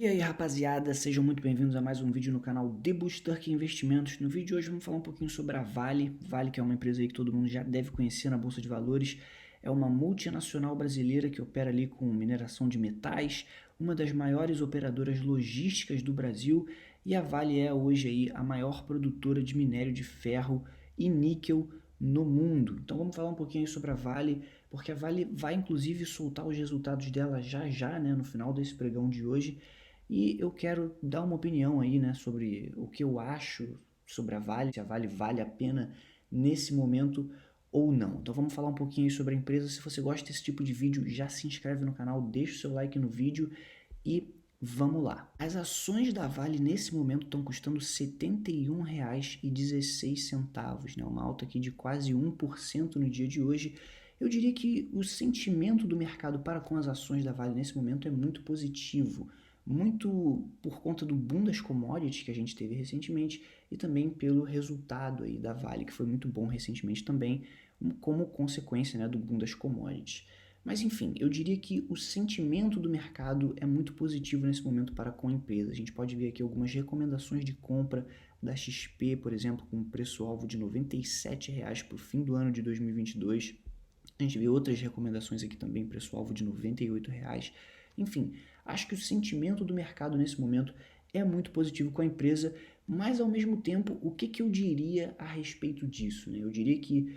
E aí, rapaziada, sejam muito bem-vindos a mais um vídeo no canal Debusturk Investimentos. No vídeo de hoje vamos falar um pouquinho sobre a Vale. Vale, que é uma empresa aí que todo mundo já deve conhecer na Bolsa de Valores, é uma multinacional brasileira que opera ali com mineração de metais, uma das maiores operadoras logísticas do Brasil, e a Vale é hoje aí a maior produtora de minério de ferro e níquel no mundo. Então vamos falar um pouquinho aí sobre a Vale, porque a Vale vai inclusive soltar os resultados dela já, né, no final desse pregão de hoje. E eu quero dar uma opinião aí, né, sobre o que eu acho sobre a Vale, se a Vale vale a pena nesse momento ou não. Então vamos falar um pouquinho aí sobre a empresa. Se você gosta desse tipo de vídeo, já se inscreve no canal, deixa o seu like no vídeo e vamos lá. As ações da Vale nesse momento estão custando R$ 71,16, né, uma alta aqui de quase 1% no dia de hoje. Eu diria que o sentimento do mercado para com as ações da Vale nesse momento é muito positivo, muito por conta do boom das commodities que a gente teve recentemente e também pelo resultado aí da Vale, que foi muito bom recentemente também, como consequência, né, do boom das commodities. Mas enfim, eu diria que o sentimento do mercado é muito positivo nesse momento para com a empresa. A gente pode ver aqui algumas recomendações de compra da XP, por exemplo, com um preço-alvo de R$ 97 para o fim do ano de 2022. A gente vê outras recomendações aqui também, preço-alvo de R$ 98. Enfim, acho que o sentimento do mercado nesse momento é muito positivo com a empresa, mas ao mesmo tempo, o que eu diria a respeito disso, né? Eu diria que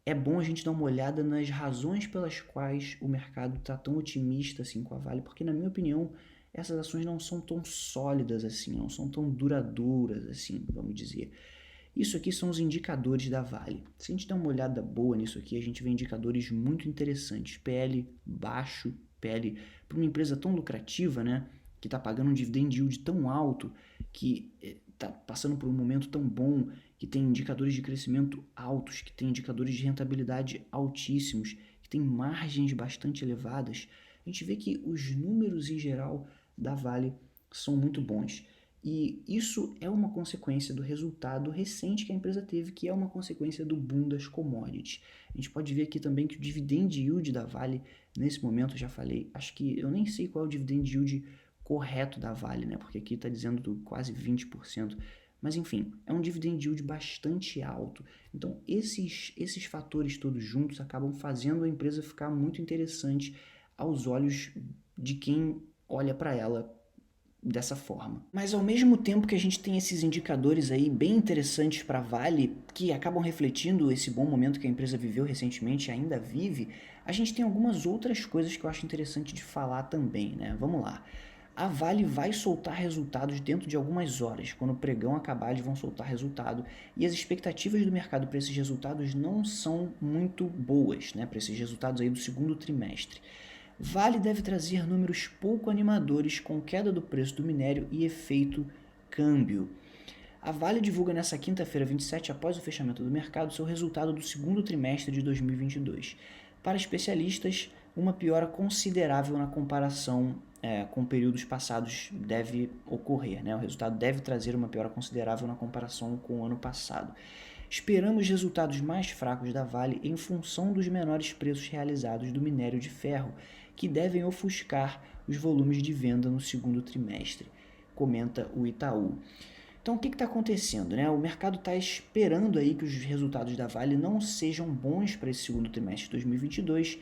é bom a gente dar uma olhada nas razões pelas quais o mercado está tão otimista assim com a Vale, porque na minha opinião, essas ações não são tão sólidas assim, não são tão duradouras assim, vamos dizer. Isso aqui são os indicadores da Vale. Se a gente der uma olhada boa nisso aqui, a gente vê indicadores muito interessantes. PL baixo, PL para uma empresa tão lucrativa, né, que está pagando um dividend yield tão alto, que está passando por um momento tão bom, que tem indicadores de crescimento altos, que tem indicadores de rentabilidade altíssimos, que tem margens bastante elevadas. A gente vê que os números em geral da Vale são muito bons. E isso é uma consequência do resultado recente que a empresa teve, que é uma consequência do boom das commodities. A gente pode ver aqui também que o dividend yield da Vale, nesse momento, eu já falei, acho que eu nem sei qual é o dividend yield correto da Vale, né? Porque aqui está dizendo quase 20%. Mas enfim, é um dividend yield bastante alto. Então esses fatores todos juntos acabam fazendo a empresa ficar muito interessante aos olhos de quem olha para ela dessa forma. Mas ao mesmo tempo que a gente tem esses indicadores aí bem interessantes para a Vale, que acabam refletindo esse bom momento que a empresa viveu recentemente e ainda vive, a gente tem algumas outras coisas que eu acho interessante de falar também, né? Vamos lá. A Vale vai soltar resultados dentro de algumas horas. Quando o pregão acabar, eles vão soltar resultado. E as expectativas do mercado para esses resultados não são muito boas, né? Para esses resultados aí do segundo trimestre. Vale deve trazer números pouco animadores com queda do preço do minério e efeito câmbio. A Vale divulga nesta quinta-feira, 27, após o fechamento do mercado, seu resultado do segundo trimestre de 2022. Para especialistas, uma piora considerável na comparação com períodos passados deve ocorrer, né? O resultado deve trazer uma piora considerável na comparação com o ano passado. Esperamos resultados mais fracos da Vale em função dos menores preços realizados do minério de ferro, que devem ofuscar os volumes de venda no segundo trimestre, comenta o Itaú. Então o que está acontecendo, né? O mercado está esperando aí que os resultados da Vale não sejam bons para esse segundo trimestre de 2022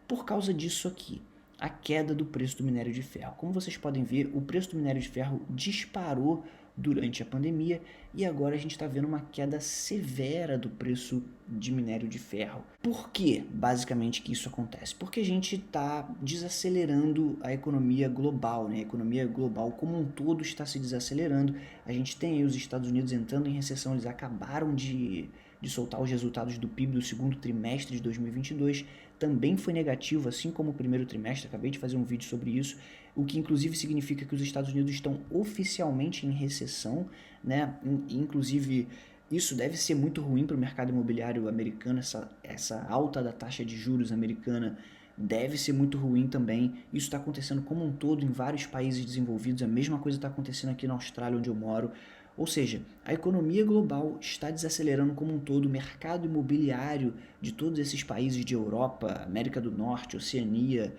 por causa disso aqui, a queda do preço do minério de ferro. Como vocês podem ver, o preço do minério de ferro disparou durante a pandemia e agora a gente está vendo uma queda severa do preço de minério de ferro. Por que, basicamente, que isso acontece? Porque a gente está desacelerando a economia global, né? A economia global como um todo está se desacelerando. A gente tem aí os Estados Unidos entrando em recessão, eles acabaram de soltar os resultados do PIB do segundo trimestre de 2022, também foi negativo, assim como o primeiro trimestre, acabei de fazer um vídeo sobre isso, o que inclusive significa que os Estados Unidos estão oficialmente em recessão, né? Inclusive isso deve ser muito ruim para o mercado imobiliário americano, essa alta da taxa de juros americana deve ser muito ruim também. Isso está acontecendo como um todo em vários países desenvolvidos, a mesma coisa está acontecendo aqui na Austrália, onde eu moro. Ou seja, a economia global está desacelerando como um todo, o mercado imobiliário de todos esses países de Europa, América do Norte, Oceania,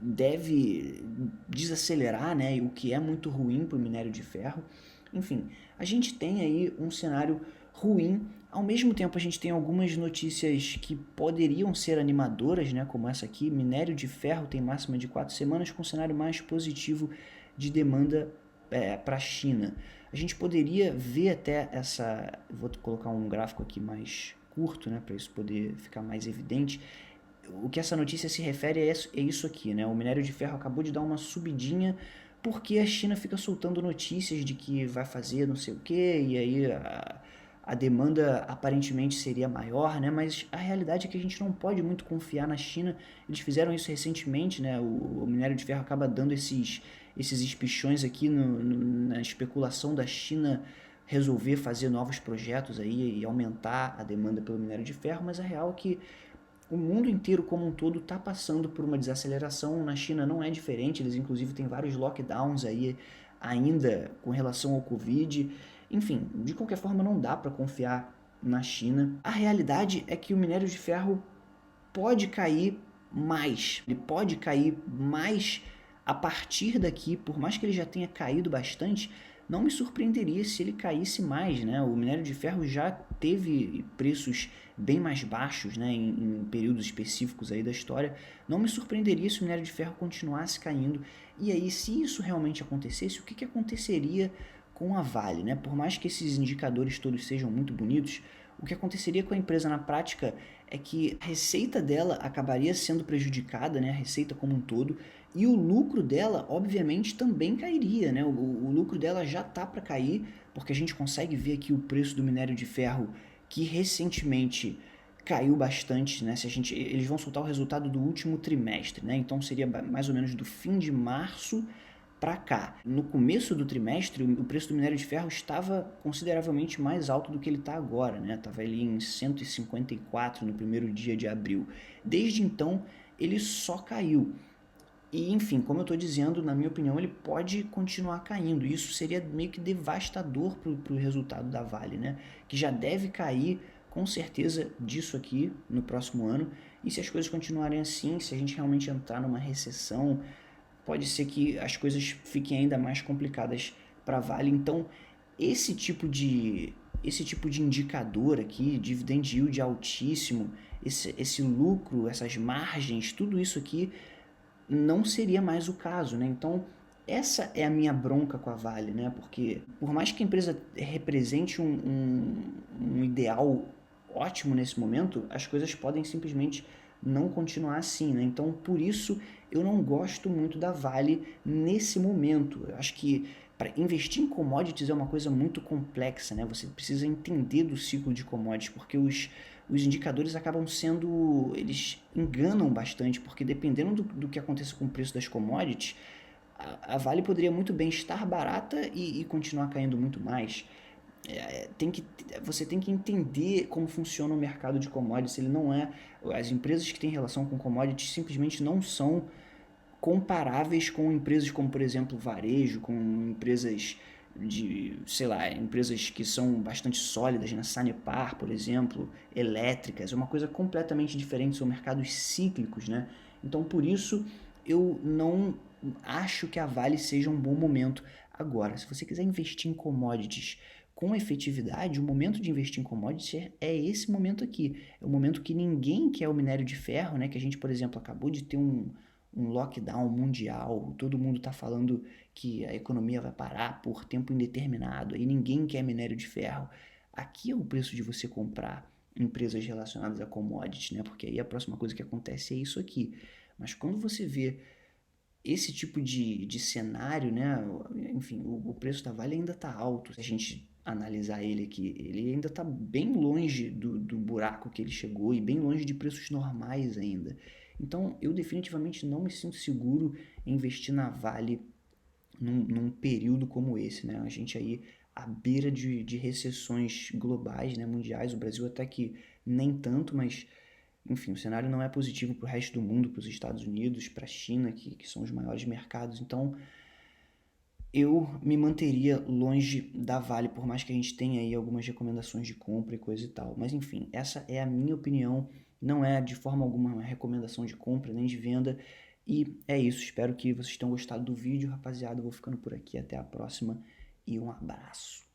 deve desacelerar, né, o que é muito ruim para o minério de ferro. Enfim, a gente tem aí um cenário ruim. Ao mesmo tempo, a gente tem algumas notícias que poderiam ser animadoras, né, como essa aqui: minério de ferro tem máxima de 4 semanas, com um cenário mais positivo de demanda para a China. A gente poderia ver até essa... Vou colocar um gráfico aqui mais curto, né, para isso poder ficar mais evidente. O que essa notícia se refere é isso aqui, né? O minério de ferro acabou de dar uma subidinha porque a China fica soltando notícias de que vai fazer não sei o que, e aí a demanda aparentemente seria maior, né? Mas a realidade é que a gente não pode muito confiar na China. Eles fizeram isso recentemente, né? O minério de ferro acaba dando esses espichões aqui na especulação da China resolver fazer novos projetos aí e aumentar a demanda pelo minério de ferro, mas a real é que o mundo inteiro como um todo está passando por uma desaceleração. Na China não é diferente, eles inclusive têm vários lockdowns aí ainda com relação ao Covid. Enfim, de qualquer forma não dá para confiar na China. A realidade é que o minério de ferro pode cair mais. Ele pode cair mais a partir daqui, por mais que ele já tenha caído bastante, não me surpreenderia se ele caísse mais, né? O minério de ferro já teve preços bem mais baixos, né, em períodos específicos aí da história. Não me surpreenderia se o minério de ferro continuasse caindo. E aí, se isso realmente acontecesse, o que aconteceria com a Vale, né? Por mais que esses indicadores todos sejam muito bonitos, o que aconteceria com a empresa na prática é que a receita dela acabaria sendo prejudicada, né, a receita como um todo, e o lucro dela, obviamente, também cairia, né? O lucro dela já tá para cair, porque a gente consegue ver aqui o preço do minério de ferro que recentemente caiu bastante, né? Eles vão soltar o resultado do último trimestre, né? Então seria mais ou menos do fim de março para cá. No começo do trimestre, o preço do minério de ferro estava consideravelmente mais alto do que ele está agora, né? Estava ali em 154 no primeiro dia de abril. Desde então, ele só caiu. E, enfim, como eu estou dizendo, na minha opinião, ele pode continuar caindo. Isso seria meio que devastador para o resultado da Vale, né? Que já deve cair, com certeza, disso aqui no próximo ano. E se as coisas continuarem assim, se a gente realmente entrar numa recessão, pode ser que as coisas fiquem ainda mais complicadas para a Vale. Então, esse tipo de indicador aqui, dividend yield altíssimo, esse lucro, essas margens, tudo isso aqui não seria mais o caso, né? Então, essa é a minha bronca com a Vale, né? Porque por mais que a empresa represente um ideal ótimo nesse momento, as coisas podem simplesmente não continuar assim, né? Então, por isso, eu não gosto muito da Vale nesse momento. Eu acho que para investir em commodities é uma coisa muito complexa, né? Você precisa entender do ciclo de commodities, porque os indicadores acabam sendo... eles enganam bastante, porque dependendo do que aconteça com o preço das commodities, a Vale poderia muito bem estar barata e continuar caindo muito mais. Você tem que entender como funciona o mercado de commodities. Ele não é... As empresas que têm relação com commodities simplesmente não são comparáveis com empresas como, por exemplo, varejo, com empresas de, sei lá, empresas que são bastante sólidas, na Sanepar, por exemplo, elétricas, é uma coisa completamente diferente, são mercados cíclicos, né? Então, por isso, eu não acho que a Vale seja um bom momento agora. Se você quiser investir em commodities com efetividade, o momento de investir em commodities é esse momento aqui. É o momento que ninguém quer o minério de ferro, né? Que a gente, por exemplo, acabou de ter um lockdown mundial, todo mundo está falando que a economia vai parar por tempo indeterminado, e ninguém quer minério de ferro. Aqui é o preço de você comprar empresas relacionadas a commodities, né? Porque aí a próxima coisa que acontece é isso aqui. Mas quando você vê esse tipo de cenário, né? Enfim, o preço da Vale ainda está alto. Se a gente analisar ele aqui, ele ainda está bem longe do buraco que ele chegou e bem longe de preços normais ainda. Então, eu definitivamente não me sinto seguro em investir na Vale num período como esse, né? A gente aí à beira de recessões globais, né, mundiais, o Brasil até que nem tanto, mas enfim, o cenário não é positivo para o resto do mundo, para os Estados Unidos, para a China, que são os maiores mercados. Então, eu me manteria longe da Vale, por mais que a gente tenha aí algumas recomendações de compra e coisa e tal. Mas enfim, essa é a minha opinião, não é de forma alguma uma recomendação de compra nem de venda. E é isso, espero que vocês tenham gostado do vídeo, rapaziada. Eu vou ficando por aqui, até a próxima e um abraço.